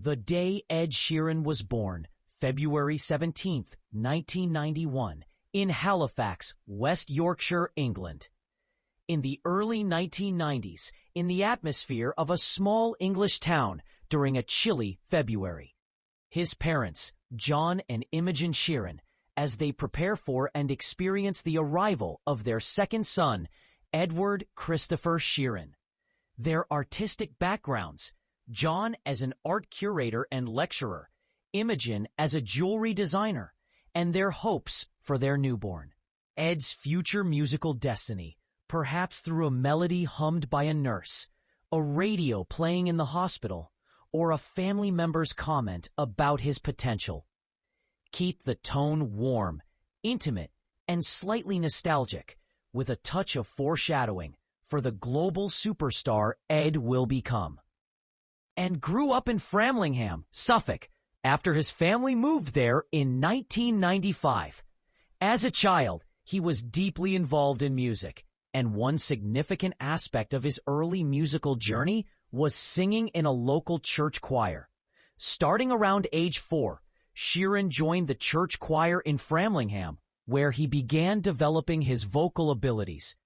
The day Ed Sheeran was born, February 17, 1991, in Halifax, West Yorkshire, England. In the early 1990s, in the atmosphere of a small English town during a chilly February. His parents, John and Imogen Sheeran, as they prepare for and experience the arrival of their second son, Edward Christopher Sheeran. Their artistic backgrounds: John as an art curator and lecturer, Imogen as a jewelry designer, and their hopes for their newborn. Ed's future musical destiny, perhaps through a melody hummed by a nurse, a radio playing in the hospital, or a family member's comment about his potential. Keep the tone warm, intimate, and slightly nostalgic, with a touch of foreshadowing for the global superstar Ed will become. And grew up in Framlingham, Suffolk, after his family moved there in 1995. As a child, he was deeply involved in music, and one significant aspect of his early musical journey was singing in a local church choir. Starting around age 4, Sheeran joined the church choir in Framlingham, where he began developing his vocal abilities.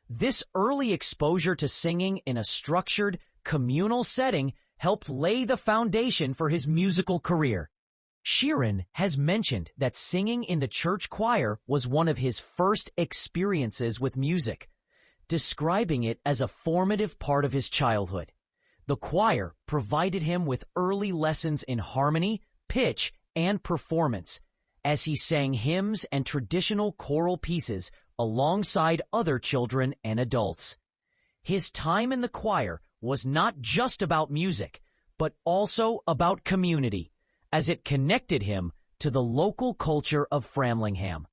This early exposure to singing in a structured, communal setting helped lay the foundation for his musical career. Sheeran has mentioned that singing in the church choir was one of his first experiences with music, describing it as a formative part of his childhood. The choir provided him with early lessons in harmony, pitch, and performance, as he sang hymns and traditional choral pieces alongside other children and adults. His time in the choir was not just about music, but also about community, as it connected him to the local culture of Framlingham,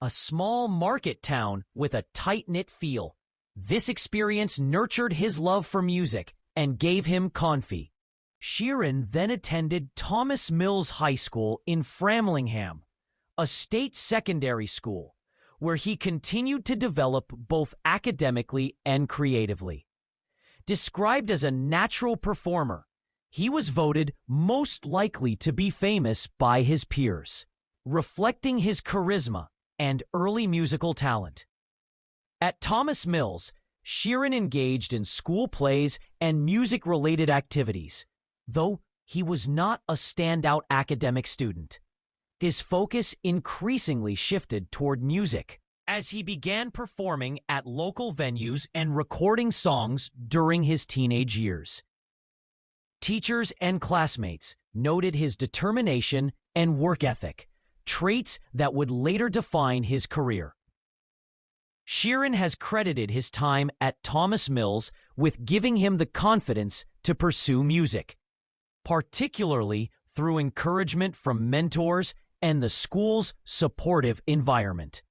a small market town with a tight-knit feel. This experience nurtured his love for music and gave him confidence. Sheeran then attended Thomas Mills High School in Framlingham, a state secondary school, where he continued to develop both academically and creatively. Described as a natural performer, he was voted most likely to be famous by his peers, reflecting his charisma and early musical talent. At Thomas Mills, Sheeran engaged in school plays and music-related activities, though he was not a standout academic student. His focus increasingly shifted toward music, as he began performing at local venues and recording songs during his teenage years. Teachers and classmates noted his determination and work ethic, traits that would later define his career. Sheeran has credited his time at Thomas Mills with giving him the confidence to pursue music, particularly through encouragement from mentors and the school's supportive environment.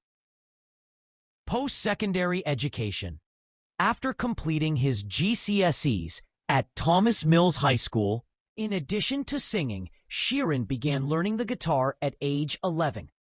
Post-secondary education. After completing his GCSEs at Thomas Mills High School, in addition to singing, Sheeran began learning the guitar at age 11,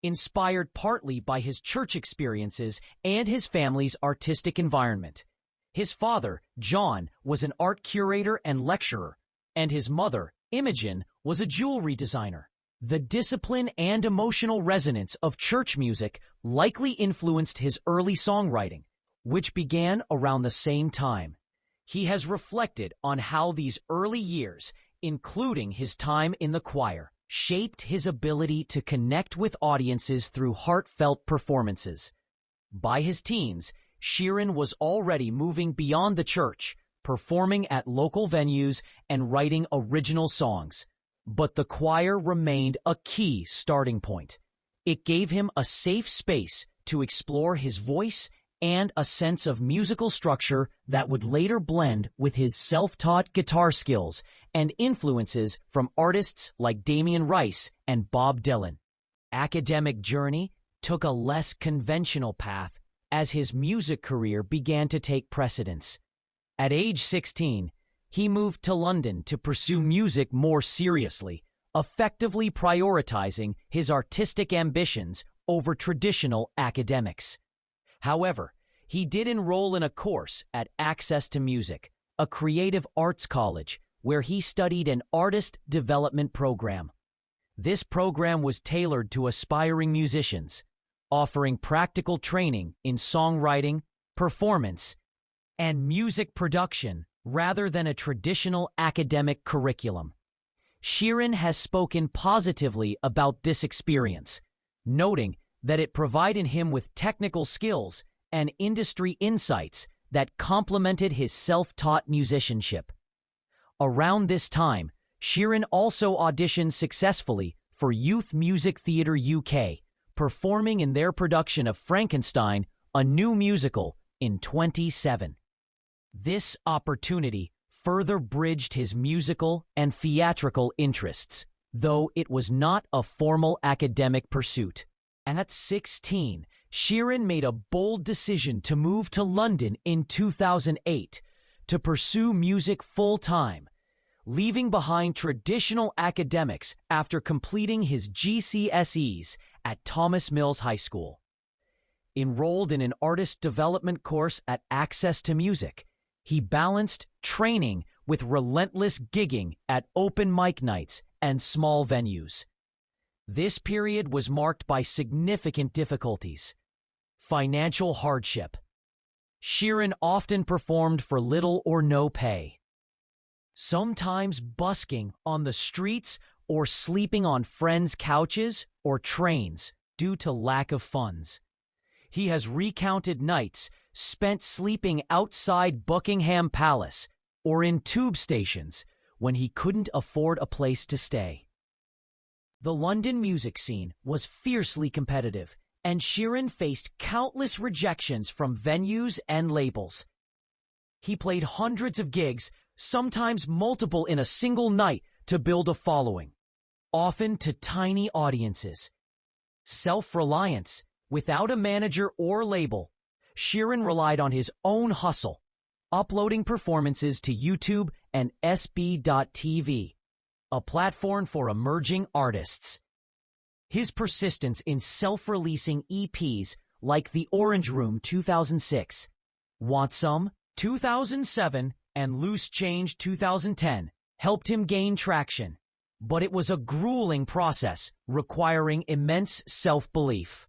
inspired partly by his church experiences and his family's artistic environment. His father, John, was an art curator and lecturer, and his mother, Imogen, was a jewelry designer. The discipline and emotional resonance of church music likely influenced his early songwriting, which began around the same time. He has reflected on how these early years, including his time in the choir, shaped his ability to connect with audiences through heartfelt performances. By his teens, Sheeran was already moving beyond the church, performing at local venues and writing original songs. But the choir remained a key starting point. It gave him a safe space to explore his voice and a sense of musical structure that would later blend with his self-taught guitar skills and influences from artists like Damien Rice and Bob Dylan. Academic journey took a less conventional path as his music career began to take precedence. At age 16, he moved to London to pursue music more seriously, effectively prioritizing his artistic ambitions over traditional academics. However, he did enroll in a course at Access to Music, a creative arts college, where he studied an artist development program. This program was tailored to aspiring musicians, offering practical training in songwriting, performance, and music production rather than a traditional academic curriculum. Sheeran has spoken positively about this experience, noting that it provided him with technical skills and industry insights that complemented his self-taught musicianship. Around this time, Sheeran also auditioned successfully for Youth Music Theatre UK, performing in their production of Frankenstein, a new musical, in 2007. This opportunity further bridged his musical and theatrical interests, though it was not a formal academic pursuit. At 16, Sheeran made a bold decision to move to London in 2008 to pursue music full-time, leaving behind traditional academics after completing his GCSEs at Thomas Mills High School. Enrolled in an artist development course at Access to Music, he balanced training with relentless gigging at open mic nights and small venues. This period was marked by significant difficulties. Financial hardship. Sheeran often performed for little or no pay, sometimes busking on the streets or sleeping on friends' couches or trains due to lack of funds. He has recounted nights spent sleeping outside Buckingham Palace or in tube stations when he couldn't afford a place to stay. The London music scene was fiercely competitive, and Sheeran faced countless rejections from venues and labels. He played hundreds of gigs, sometimes multiple in a single night, to build a following, often to tiny audiences. Self-reliance. Without a manager or label, Sheeran relied on his own hustle, uploading performances to YouTube and SB.TV, a platform for emerging artists. His persistence in self-releasing EPs like The Orange Room 2006, Want Some 2007, and Loose Change 2010 helped him gain traction, but it was a grueling process requiring immense self-belief.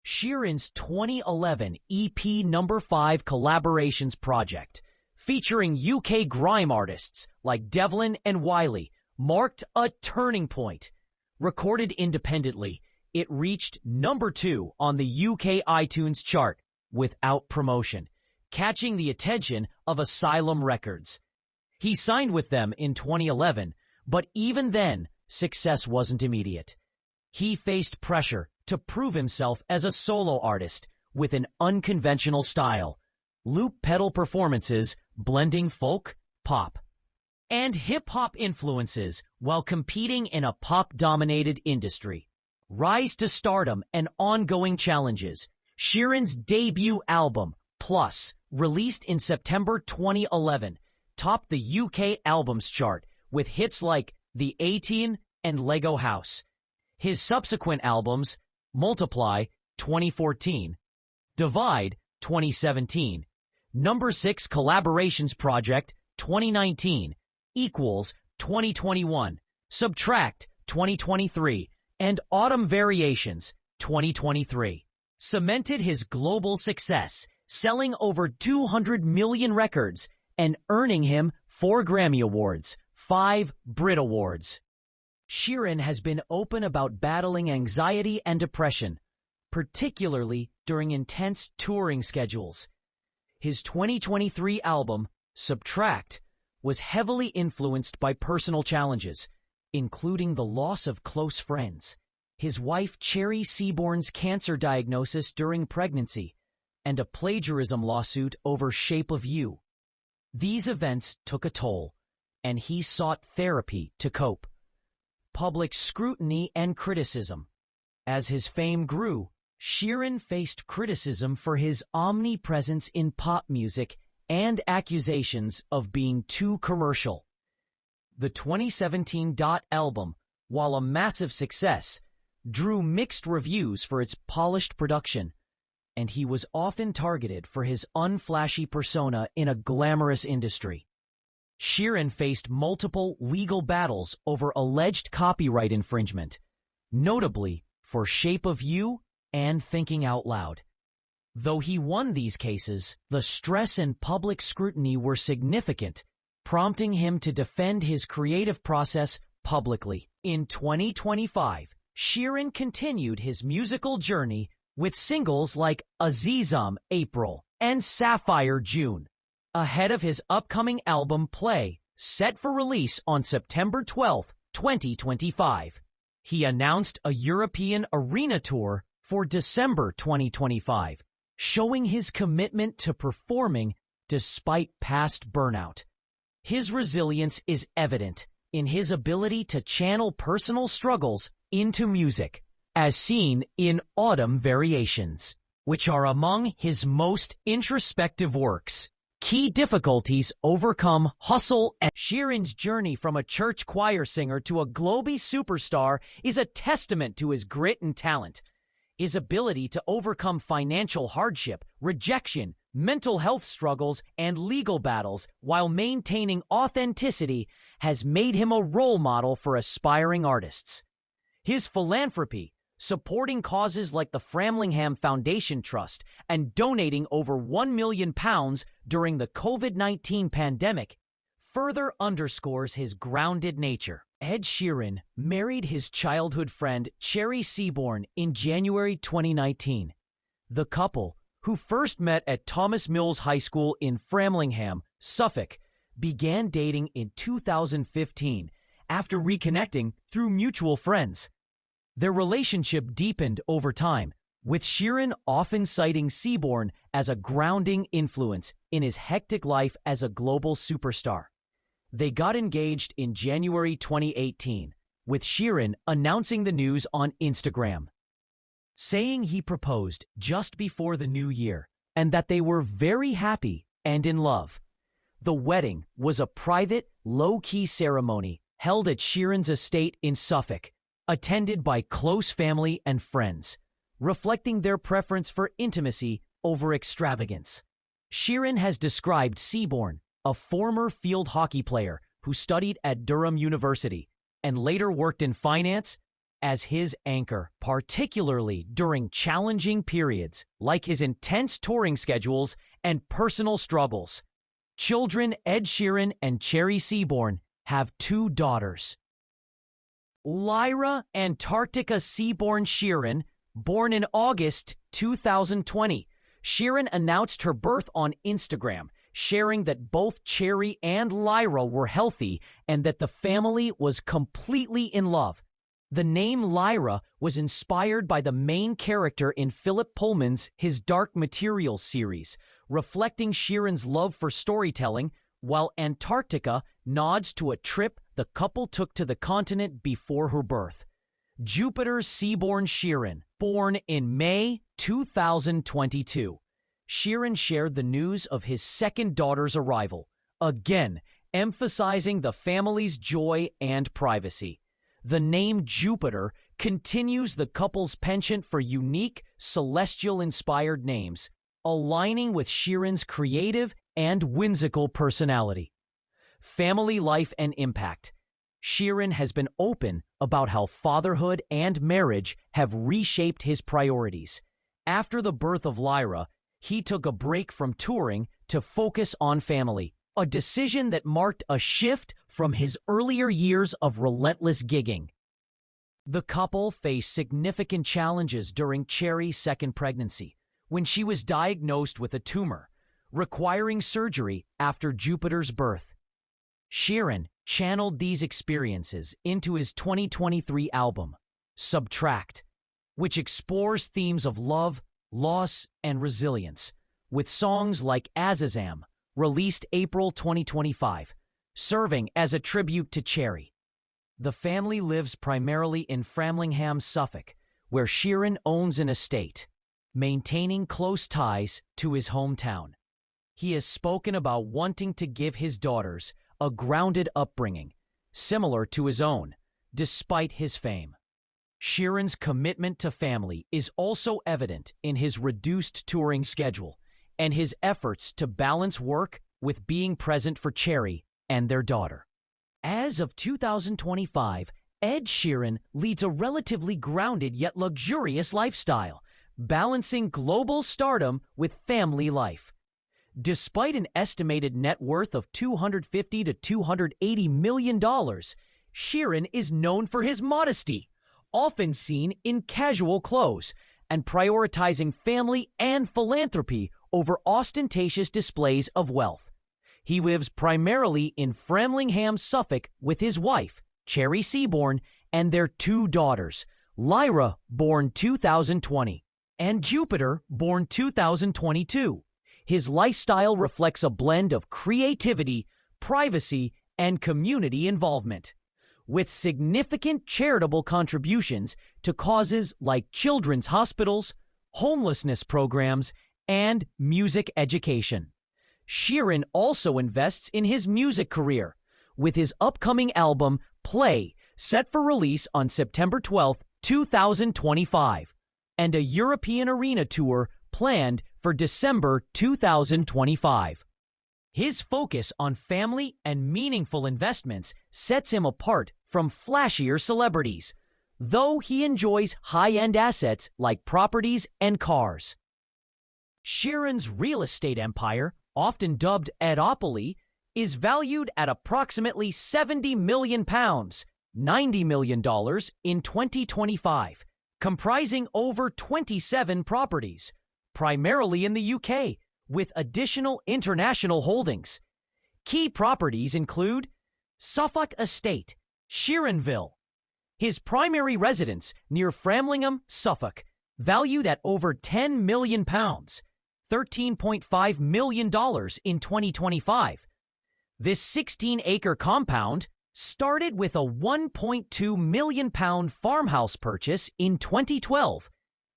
Sheeran's 2011 EP No. 5 Collaborations project, featuring UK grime artists like Devlin and Wiley, marked a turning point. Recorded independently, it reached No. 2 on the UK iTunes chart without promotion, catching the attention of Asylum Records. He signed with them in 2011, but even then, success wasn't immediate. He faced pressure to prove himself as a solo artist with an unconventional style, loop pedal performances blending folk, pop, and hip-hop influences while competing in a pop-dominated industry. Rise to stardom and ongoing challenges. Sheeran's debut album, Plus, released in September 2011, topped the UK albums chart with hits like The 18 and Lego House. His subsequent albums, Multiply 2014, Divide 2017, No. 6 Collaborations Project 2019, Equals 2021, Subtract 2023, and Autumn Variations 2023, cemented his global success, selling over 200 million records and earning him 4 Grammy Awards, 5 Brit Awards. Sheeran has been open about battling anxiety and depression, particularly during intense touring schedules. His 2023 album, Subtract, was heavily influenced by personal challenges, including the loss of close friends, his wife Cherry Seaborn's cancer diagnosis during pregnancy, and a plagiarism lawsuit over Shape of You. These events took a toll, and he sought therapy to cope. Public scrutiny and criticism. As his fame grew, Sheeran faced criticism for his omnipresence in pop music and accusations of being too commercial. The 2017 Dot album, while a massive success, drew mixed reviews for its polished production, and he was often targeted for his unflashy persona in a glamorous industry. Sheeran faced multiple legal battles over alleged copyright infringement, notably for Shape of You and Thinking Out Loud. Though he won these cases, the stress and public scrutiny were significant, prompting him to defend his creative process publicly. In 2025, Sheeran continued his musical journey with singles like Azizam April and Sapphire June, ahead of his upcoming album Play, set for release on September 12, 2025. He announced a European arena tour for December 2025, showing his commitment to performing despite past burnout. His resilience is evident in his ability to channel personal struggles into music, as seen in Autumn Variations, which are among his most introspective works. Key difficulties overcome hustle and Sheeran's journey from a church choir singer to a global superstar is a testament to his grit and talent. His ability to overcome financial hardship, rejection, mental health struggles, and legal battles while maintaining authenticity has made him a role model for aspiring artists. His philanthropy, supporting causes like the Framlingham Foundation Trust and donating over £1 million during the COVID-19 pandemic, further underscores his grounded nature. Ed Sheeran married his childhood friend Cherry Seaborn in January 2019. The couple, who first met at Thomas Mills High School in Framlingham, Suffolk, began dating in 2015 after reconnecting through mutual friends. Their relationship deepened over time, with Sheeran often citing Seaborn as a grounding influence in his hectic life as a global superstar. They got engaged in January 2018, with Sheeran announcing the news on Instagram, saying he proposed just before the new year and that they were very happy and in love. The wedding was a private, low-key ceremony held at Sheeran's estate in Suffolk, attended by close family and friends, reflecting their preference for intimacy over extravagance. Sheeran has described Seaborn, a former field hockey player who studied at Durham University and later worked in finance, as his anchor, particularly during challenging periods like his intense touring schedules and personal struggles. Children Ed Sheeran and Cherry Seaborn have 2 daughters. Lyra Antarctica Seaborn Sheeran, born in August 2020. Sheeran announced her birth on Instagram, sharing that both Cherry and Lyra were healthy and that the family was completely in love. The name Lyra was inspired by the main character in Philip Pullman's His Dark Materials series, reflecting Sheeran's love for storytelling, while Antarctica nods to a trip the couple took to the continent before her birth. Jupiter Seaborn Sheeran, born in May 2022. Sheeran shared the news of his second daughter's arrival, again emphasizing the family's joy and privacy. The name Jupiter continues the couple's penchant for unique, celestial-inspired names, aligning with Sheeran's creative and whimsical personality. Family life and impact. Sheeran has been open about how fatherhood and marriage have reshaped his priorities. After the birth of Lyra, he took a break from touring to focus on family, a decision that marked a shift from his earlier years of relentless gigging. The couple faced significant challenges during Cherry's second pregnancy, when she was diagnosed with a tumor, requiring surgery after Jupiter's birth. Sheeran channeled these experiences into his 2023 album, Subtract, which explores themes of love, loss, and resilience, with songs like Azizam, released April 2025, serving as a tribute to Cherry. The family lives primarily in Framlingham, Suffolk, where Sheeran owns an estate, maintaining close ties to his hometown. He has spoken about wanting to give his daughters a grounded upbringing, similar to his own, despite his fame. Sheeran's commitment to family is also evident in his reduced touring schedule and his efforts to balance work with being present for Cherry and their daughter. As of 2025, Ed Sheeran leads a relatively grounded yet luxurious lifestyle, balancing global stardom with family life. Despite an estimated net worth of $250 to $280 million, Sheeran is known for his modesty, often seen in casual clothes, and prioritizing family and philanthropy over ostentatious displays of wealth. He lives primarily in Framlingham, Suffolk, with his wife, Cherry Seaborn, and their two daughters, Lyra, born 2020, and Jupiter, born 2022. His lifestyle reflects a blend of creativity, privacy, and community involvement, with significant charitable contributions to causes like children's hospitals, homelessness programs, and music education. Sheeran also invests in his music career, with his upcoming album, Play, set for release on September 12, 2025, and a European arena tour planned for December 2025. His focus on family and meaningful investments sets him apart from flashier celebrities, though he enjoys high-end assets like properties and cars. Sheeran's real estate empire, often dubbed Edopoly, is valued at approximately £70 million, $90 million in 2025, comprising over 27 properties, primarily in the UK, with additional international holdings. Key properties include Suffolk Estate, Sheeranville, his primary residence near Framlingham, Suffolk, valued at over £10 million, $13.5 million in 2025. This 16-acre compound started with a £1.2 million farmhouse purchase in 2012,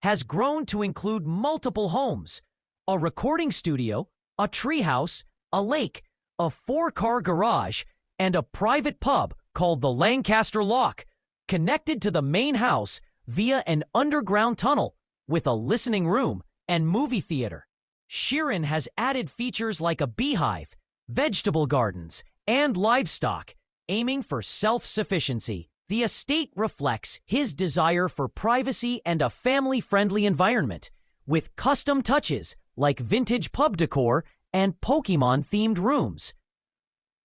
has grown to include multiple homes, a recording studio, a treehouse, a lake, a 4-car garage, and a private pub called the Lancaster Lock, connected to the main house via an underground tunnel with a listening room and movie theater. Sheeran has added features like a beehive, vegetable gardens, and livestock, aiming for self-sufficiency. The estate reflects his desire for privacy and a family-friendly environment, with custom touches like vintage pub decor and Pokemon-themed rooms.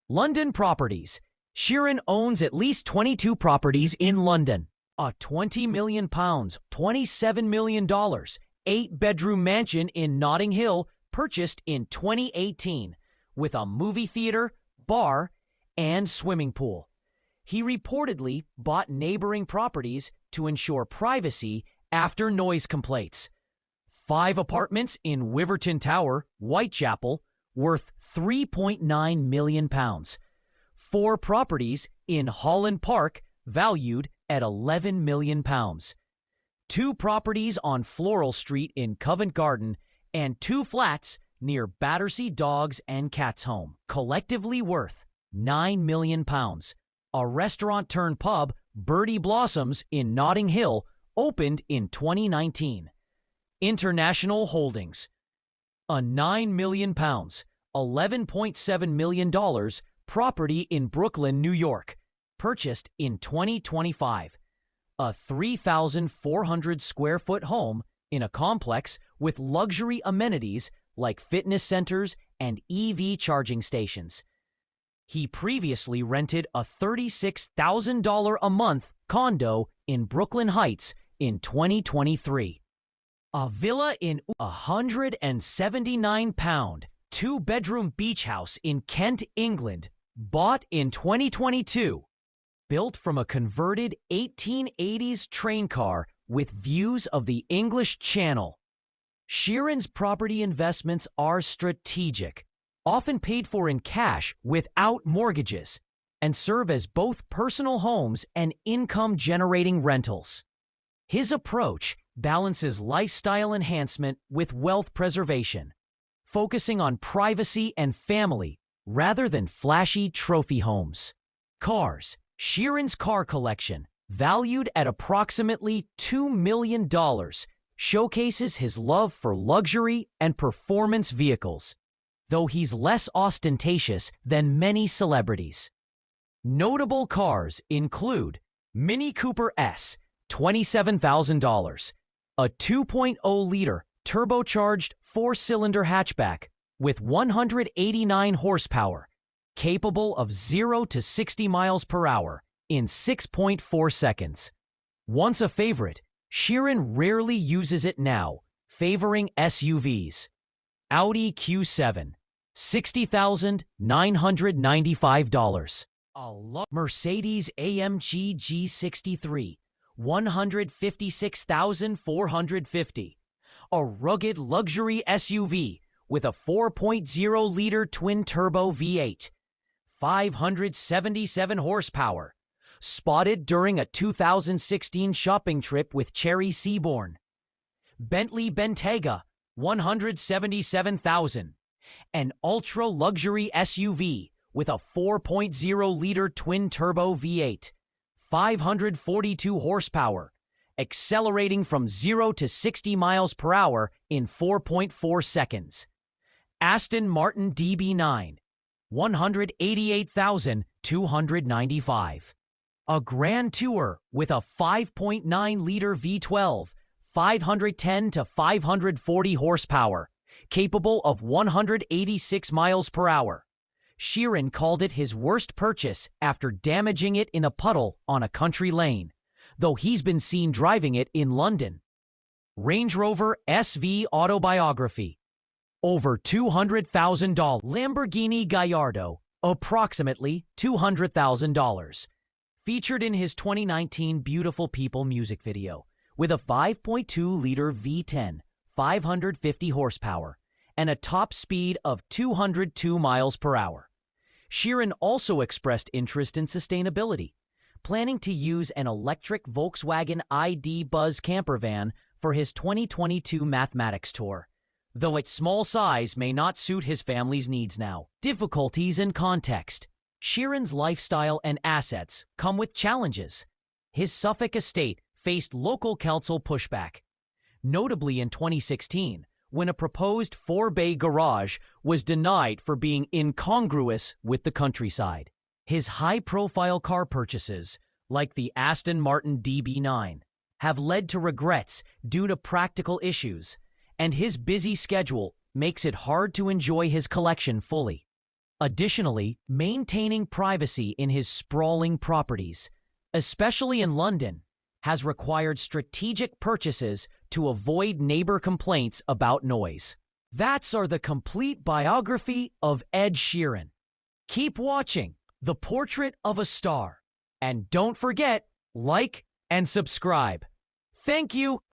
London properties. Sheeran owns at least 22 properties in London. A £20 million, $27 million, 8-bedroom mansion in Notting Hill purchased in 2018, with a movie theater, bar, and swimming pool. He reportedly bought neighboring properties to ensure privacy after noise complaints. 5 apartments in Wiverton Tower, Whitechapel, worth £3.9 million. 4 properties in Holland Park, valued at £11 million. 2 properties on Floral Street in Covent Garden, and 2 flats near Battersea Dogs and Cats Home, collectively worth £9 million. A restaurant-turned-pub, Birdie Blossoms in Notting Hill, opened in 2019. International holdings. A £9 million, $11.7 million property in Brooklyn, New York, purchased in 2025. A 3,400-square-foot home in a complex with luxury amenities like fitness centers and EV charging stations. He previously rented a $36,000 a month condo in Brooklyn Heights in 2023. A villa in £179, 2-bedroom beach house in Kent, England, bought in 2022. Built from a converted 1880s train car with views of the English Channel. Sheeran's property investments are strategic, often paid for in cash without mortgages, and serve as both personal homes and income-generating rentals. His approach balances lifestyle enhancement with wealth preservation, focusing on privacy and family rather than flashy trophy homes. Cars. Sheeran's car collection, valued at approximately $2 million, showcases his love for luxury and performance vehicles. though he's less ostentatious than many celebrities. Notable cars include Mini Cooper S, $27,000, a 2.0-liter turbocharged four-cylinder hatchback with 189 horsepower, capable of 0 to 60 miles per hour in 6.4 seconds. Once a favorite, Sheeran rarely uses it now, favoring SUVs. Audi Q7, $60,995. Mercedes AMG G63, $156,450. A rugged luxury SUV with a 4.0-liter twin-turbo V8, 577 horsepower, spotted during a 2016 shopping trip with Cherry Seaborn. Bentley Bentayga, $177,000. An ultra-luxury SUV with a 4.0-liter twin-turbo V8, 542 horsepower, accelerating from 0 to 60 miles per hour in 4.4 seconds. Aston Martin DB9, $188,295. A Grand Tour with a 5.9-liter V12, 510 to 540 horsepower, capable of 186 miles per hour. Sheeran called it his worst purchase after damaging it in a puddle on a country lane, though he's been seen driving it in London. Range Rover SV Autobiography, over $200,000. Lamborghini Gallardo, approximately $200,000. Featured in his 2019 Beautiful People music video, with a 5.2-liter V10, 550 horsepower, and a top speed of 202 miles per hour. Sheeran also expressed interest in sustainability, planning to use an electric Volkswagen ID Buzz camper van for his 2022 mathematics tour, though its small size may not suit his family's needs now. Difficulties and context. Sheeran's lifestyle and assets come with challenges. His Suffolk estate faced local council pushback, notably in 2016, when a proposed 4-bay garage was denied for being incongruous with the countryside. His high-profile car purchases, like the Aston Martin DB9, have led to regrets due to practical issues, and his busy schedule makes it hard to enjoy his collection fully. Additionally, maintaining privacy in his sprawling properties, especially in London, has required strategic purchases to avoid neighbor complaints about noise. That's the complete biography of Ed Sheeran. Keep watching The Portrait of a Star, and don't forget, like and subscribe. Thank you.